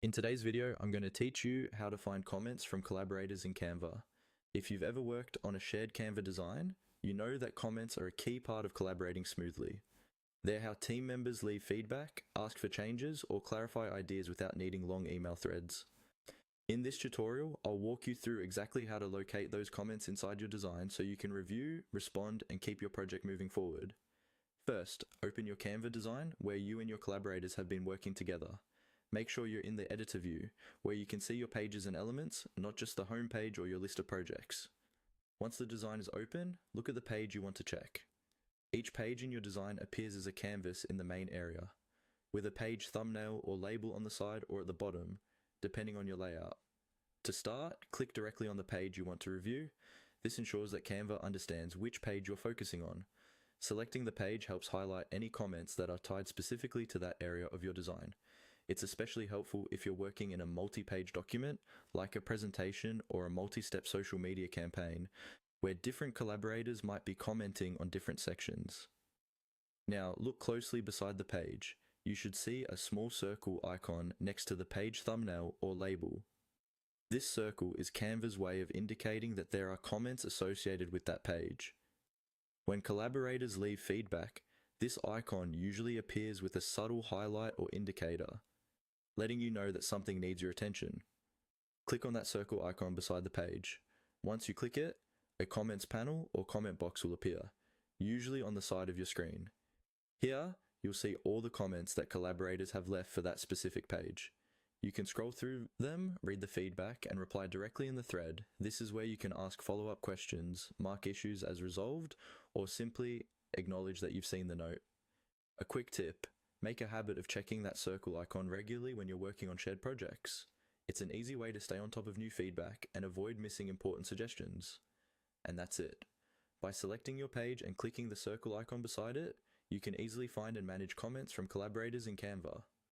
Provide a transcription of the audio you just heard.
In today's video, I'm going to teach you how to find comments from collaborators in Canva. If you've ever worked on a shared Canva design, you know that comments are a key part of collaborating smoothly. They're how team members leave feedback, ask for changes, or clarify ideas without needing long email threads. In this tutorial, I'll walk you through exactly how to locate those comments inside your design so you can review, respond, and keep your project moving forward. First, open your Canva design where you and your collaborators have been working together. Make sure you're in the editor view, where you can see your pages and elements, not just the home page or your list of projects. Once the design is open, look at the page you want to check. Each page in your design appears as a canvas in the main area, with a page thumbnail or label on the side or at the bottom, depending on your layout. To start, click directly on the page you want to review. This ensures that Canva understands which page you're focusing on. Selecting the page helps highlight any comments that are tied specifically to that area of your design. It's especially helpful if you're working in a multi-page document, like a presentation or a multi-step social media campaign, where different collaborators might be commenting on different sections. Now, look closely beside the page. You should see a small circle icon next to the page thumbnail or label. This circle is Canva's way of indicating that there are comments associated with that page. When collaborators leave feedback, this icon usually appears with a subtle highlight or indicator, letting you know that something needs your attention. Click on that circle icon beside the page. Once you click it, a comments panel or comment box will appear, usually on the side of your screen. Here, you'll see all the comments that collaborators have left for that specific page. You can scroll through them, read the feedback, and reply directly in the thread. This is where you can ask follow-up questions, mark issues as resolved, or simply acknowledge that you've seen the note. A quick tip: make a habit of checking that circle icon regularly when you're working on shared projects. It's an easy way to stay on top of new feedback and avoid missing important suggestions. And that's it. By selecting your page and clicking the circle icon beside it, you can easily find and manage comments from collaborators in Canva.